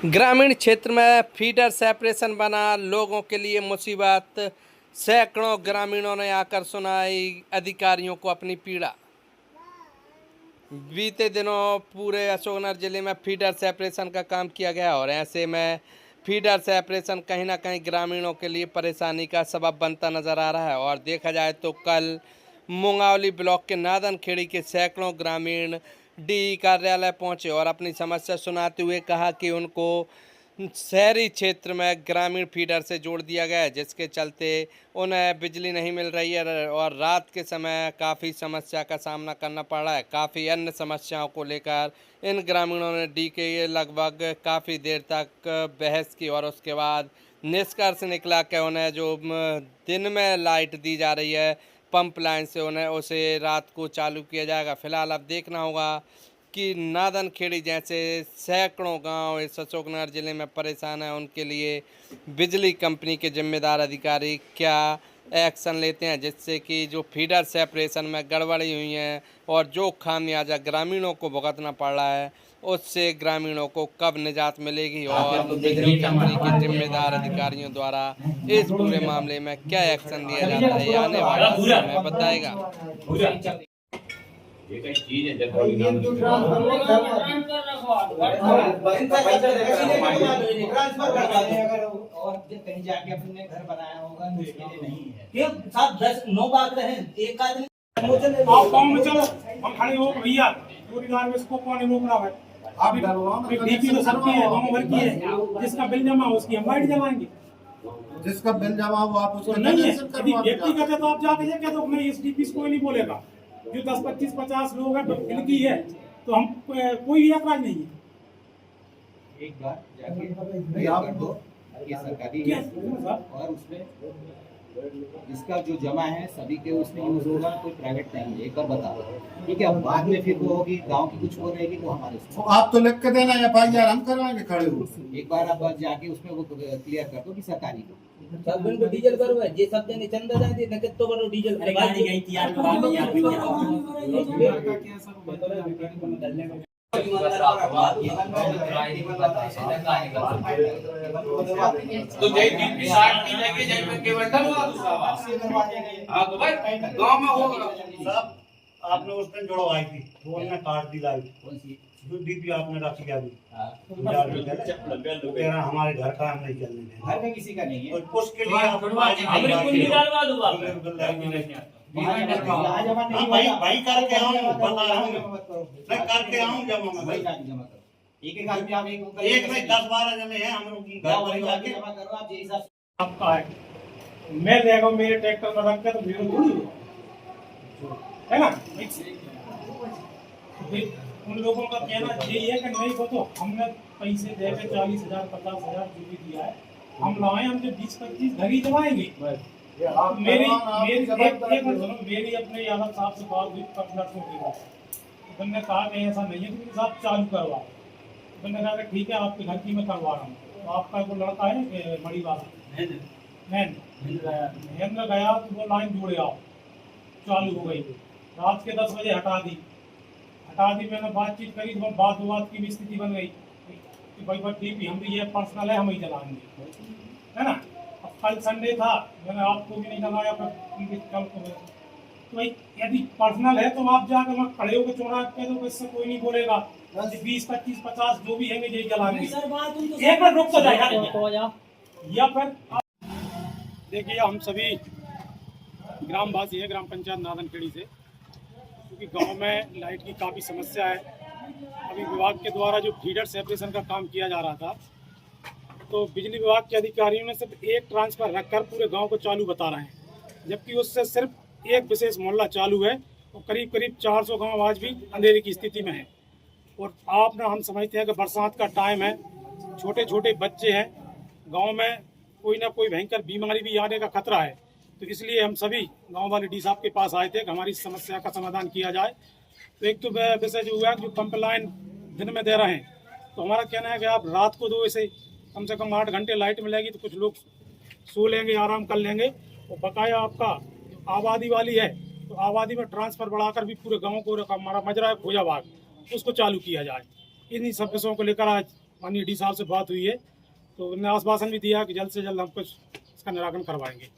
ग्रामीण क्षेत्र में फीडर सेपरेशन बना लोगों के लिए मुसीबत। सैकड़ों ग्रामीणों ने आकर सुनाई अधिकारियों को अपनी पीड़ा। बीते दिनों पूरे अशोकनगर जिले में फीडर सेपरेशन का काम किया गया और ऐसे में फीडर सेपरेशन कहीं ना कहीं ग्रामीणों के लिए परेशानी का सबब बनता नजर आ रहा है। और देखा जाए तो कल मुंगावली ब्लॉक के नादन खेड़ी के सैकड़ों ग्रामीण डी कार्यालय पहुंचे और अपनी समस्या सुनाते हुए कहा कि उनको शहरी क्षेत्र में ग्रामीण फीडर से जोड़ दिया गया है, जिसके चलते उन्हें बिजली नहीं मिल रही है और रात के समय काफ़ी समस्या का सामना करना पड़ रहा है। काफ़ी अन्य समस्याओं को लेकर इन ग्रामीणों ने डी के लगभग काफ़ी देर तक बहस की और उसके बाद निष्कर्ष निकला कि उन्हें जो दिन में लाइट दी जा रही है पंप लाइन से, उन्हें उसे रात को चालू किया जाएगा। फिलहाल अब देखना होगा कि नादन खेड़ी जैसे सैकड़ों गांव इस अशोकनगर जिले में परेशान हैं, उनके लिए बिजली कंपनी के जिम्मेदार अधिकारी क्या एक्शन लेते हैं, जिससे कि जो फीडर सेपरेशन में गड़बड़ी हुई है और जो खामियाजा ग्रामीणों को भुगतना पड़ रहा है उससे ग्रामीणों को कब निजात मिलेगी और बिजली कंपनी के जिम्मेदार अधिकारियों द्वारा इस पूरे मामले में क्या एक्शन लिया जाता है, ये आने वाला समय बताएगा। ये कई चीज है जब कोई नाम ट्रांसफर कर दें अगर और कहीं जाके अपने घर बनाया होगा तो उसके लिए नहीं है। ये साहब 10-9 बात रहे एक आदमी आप गाँव में चलो हम खड़े हो भैया चौकीदार में इसको कौन रोक रहा है। अभी डीपी तो सबकी है, गाँव भर की है, जिसका बिल जमा हो उसकी हम वाइट जमाएंगे, जिसका बिल जमा हो आप उसको नहीं है। यदि व्यक्तिगत है तो आप जाके ये कह दो मैं इस डीपी कोई नहीं बोलेगा। जो 10, 25, 50 लोग हैं बिल की है तो हम कोई भी अपराध नहीं है। एक बार जाके आप दो ये सरकारी है और उसमें जिसका जो जमा है सभी के उसमें यूज होगा, कोई प्राइवेट नहीं है। एक बार बता दो ठीक है, अब बाद में फिर वो होगी गांव की कुछ हो रहेगी तो हमारे आप तो लिख के देना FIR हम करवाएंगे खड़े हो। एक बार आप जाके उसमें वो क्लियर कर दो कि सरकारी को सब दिन को डीजल करो है जे सब दिन चंदा जाती है नकद तो करो डीजल अरे गाड़ी गई थी यार बात यार तो जय डीपी साइड की लेके जय में केवल डलवा दूसरा हां तो भाई गांव में होगा सब आपने उस दिन जुड़वाई थी वो हमने काट दी लाइट कौन सी जो डीपी आपने रखी अभी तेरा हमारे घर का हम नहीं चलने देंगे, घर में किसी का नहीं है तो उसके लिए आप हमने कुछ निकालवा दो भाई भाई करके आऊं बता रहा हूं मैं करके आऊं जब मैं भाई जमा करो एक आदमी आप एक में 10-12 जने हैं हम लोग घर परिवार के जमा करो आप जैसा आपका है मैं देखो मेरे ट्रैक्टर में रख के तो मेरे थोड़ी है ना। उन लोगों का कहना यही है कि नहीं वो तो हमने पैसे दे के 40,000 50,000 जो भी दिया है हम लाए, हम जो 20-25 घर ही जमाएंगे। मेरी अपने यादव साहब से बात हुई पर्सनल के बाद, उन्होंने कहा कि ऐसा नहीं है कि साहब चालू करवा, उन्होंने कहा कि ठीक है आपके घर की मैं करवा रहा हूँ। तो आपका वो लड़का है बड़ी वाला मैं गया तो वो लाइन जोड़े आओ चालू हो गई, रात के 10 बजे हटा दी मैंने बातचीत करी तो बात की भी स्थिति बन गई कि भाई ठीक है हम भी ये पर्सनल है हम ही चलाएंगे, है ना। अब कल संडे था मैंने आपको भी नहीं लगाया पर कल को तो भाई यदि पर्सनल है तो आप जाकर मैं खड़े होकर चौड़ा कह दो, इससे कोई नहीं बोलेगा। 20, 25, 50 जो भी है यही चलाएंगे। एक बार रुक तो जाएगा या फिर देखिए हम सभी ग्रामवासी है ग्राम पंचायत नादन खेड़ी से, क्योंकि गांव में लाइट की काफ़ी समस्या है। अभी विभाग के द्वारा जो फीडर सेपरेशन का काम किया जा रहा था तो बिजली विभाग के अधिकारियों ने सिर्फ एक ट्रांसफर रखकर पूरे गांव को चालू बता रहे हैं, जबकि उससे सिर्फ एक विशेष मोहल्ला चालू है और करीब 400 गांव आज भी अंधेरे की स्थिति में है। और आप ना हम समझते हैं कि बरसात का टाइम है, छोटे छोटे बच्चे हैं, गाँव में कोई ना कोई भयंकर बीमारी भी आने का खतरा है। तो इसलिए हम सभी गांव वाले डी साहब के पास आए थे कि हमारी समस्या का समाधान किया जाए। तो एक तो विषय जो हुआ जो पंप लाइन दिन में दे रहे हैं तो हमारा कहना है कि आप रात को दो, ऐसे कम से कम 8 घंटे लाइट मिलेगी तो कुछ लोग सो लेंगे आराम कर लेंगे। और बकाया आपका आबादी वाली है तो आबादी में ट्रांसफर बढ़ाकर भी पूरे गाँव को हमारा मजरा है खोजा बाग उसको चालू किया जाए। इन्हीं सब विषयों को लेकर आज माननीय डी साहब से बात हुई है, तो उन्होंने आश्वासन भी दिया कि जल्द से जल्द हम कुछ इसका निराकरण करवाएंगे।